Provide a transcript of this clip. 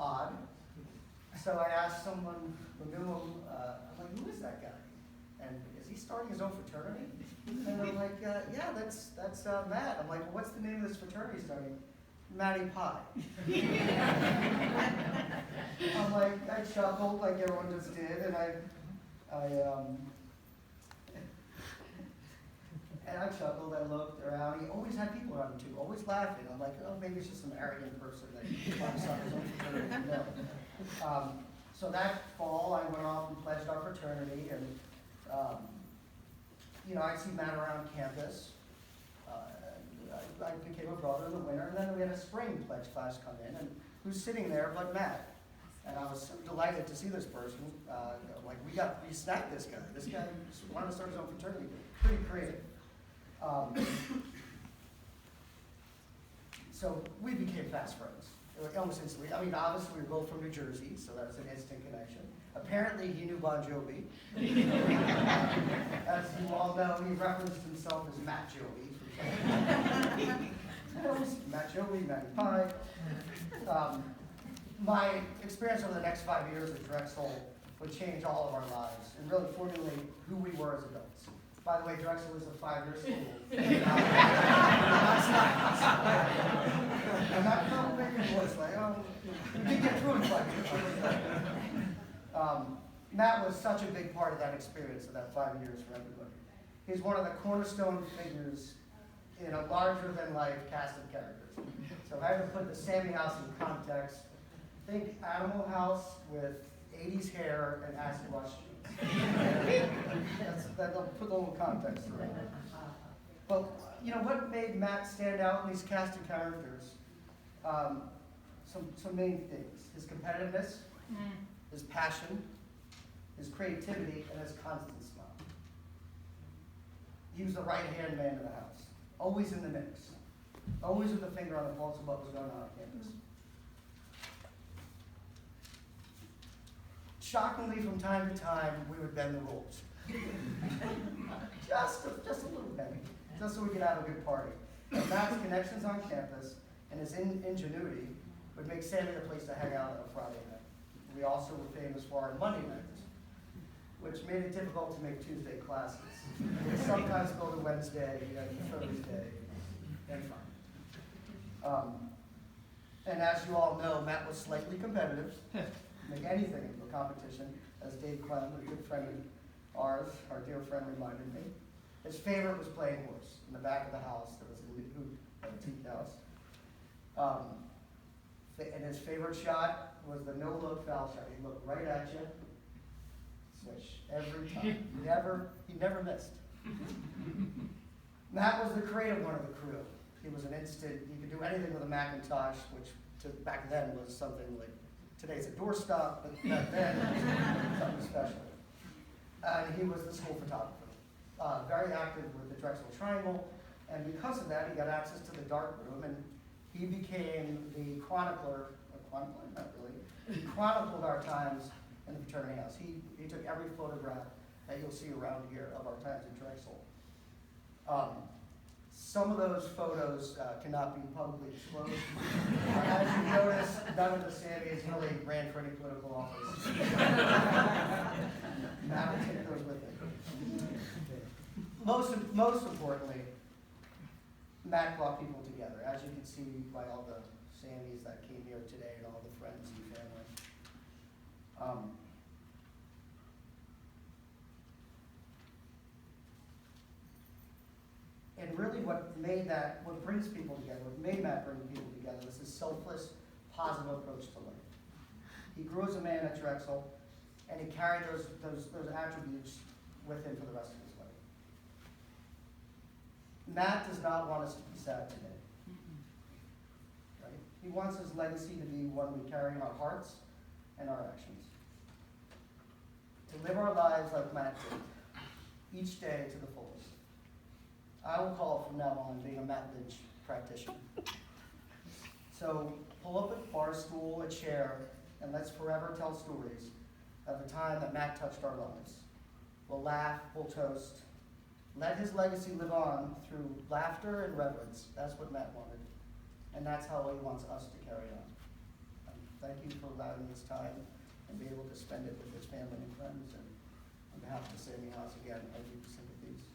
odd. So I asked someone who knew him, I'm like, who is that guy? And is he starting his own fraternity? And they're like, yeah, that's Matt. I'm like, well, what's the name of this fraternity he's starting? Matty Pie. I'm like, I chuckled like everyone just did, and I chuckled, I looked around. He always had people around him too, always laughing. I'm like, oh, maybe it's just some arrogant person that wants to start his own fraternity. No. So that fall, I went off and pledged our fraternity, and I'd see Matt around campus. I became a brother in the winter, and then we had a spring pledge class come in, and who's sitting there but Matt? And I was so delighted to see this person. We snagged this guy. This guy wanted to start his own fraternity. Pretty creative. So we became fast friends. Almost instantly. I mean, obviously we were both from New Jersey, so that was an instant connection. Apparently he knew Bon Jovi. As you all know, he referenced himself as Matt Jovi. Matt Jovi, Matty Pie. My experience over the next 5 years at Drexel would change all of our lives and really formulate who we were as adults. By the way, Drexel is a 5-year school. I'm not complimenting your voice, like, oh, you did get through it, Matt was such a big part of that experience of that 5 years for everybody. He's one of the cornerstone figures in a larger-than-life cast of characters. So if I had to put the Sammy House in context, think Animal House with 80s hair and acid wash shoes. That'll put a little context around it. But what made Matt stand out in these cast of characters? Some main things: his competitiveness, his passion, his creativity, and his constant smile. He was the right-hand man of the house, always in the mix, always with a finger on the pulse of what was going on campus. Shockingly, from time to time, we would bend the rules. just a little bit, just so we could have a good party. And Matt's connections on campus and his ingenuity would make Sammy a place to hang out on a Friday night. We also were famous for our Monday nights, which made it difficult to make Tuesday classes. We'd sometimes go to Wednesday and Thursday, and fun. And as you all know, Matt was slightly competitive. Make anything into a competition, as Dave Clem, a good friend of ours, our dear friend, reminded me. His favorite was playing horse in the back of the house. There was a teak house. And his favorite shot was the no-look foul shot. He looked right at you, switch every time. He never missed. Matt was the creative one of the crew. He was an instant. He could do anything with a Macintosh, which back then was something like today's a doorstop, but back then it was something special. And he was the school photographer, very active with the Drexel Triangle, and because of that, he got access to the dark room, and he became the chronicler, not really, he chronicled our times in the fraternity house. He took every photograph that you'll see around here of our times at Drexel. Some of those photos cannot be publicly disclosed. As you notice, none of the Sammys really ran for any political office. Matt will take those with him. Most importantly, Matt brought people together, as you can see by all the Sammys that came here today and all the friends and family. And really what brings people together, what made Matt bring people together was his selfless, positive approach to life. He grew as a man at Drexel, and he carried those attributes with him for the rest of his life. Matt does not want us to be sad today. Right? He wants his legacy to be one we carry in our hearts and our actions. To live our lives like Matt did, each day to the fullest. I will call it from now on being a Matt Lynch practitioner. So pull up a bar stool, a chair, and let's forever tell stories of the time that Matt touched our lives. We'll laugh, we'll toast. Let his legacy live on through laughter and reverence. That's what Matt wanted. And that's how he wants us to carry on. Thank you for allowing out in his time and be able to spend it with his family and friends. And on behalf of the Sammy House, again, I give you sympathies.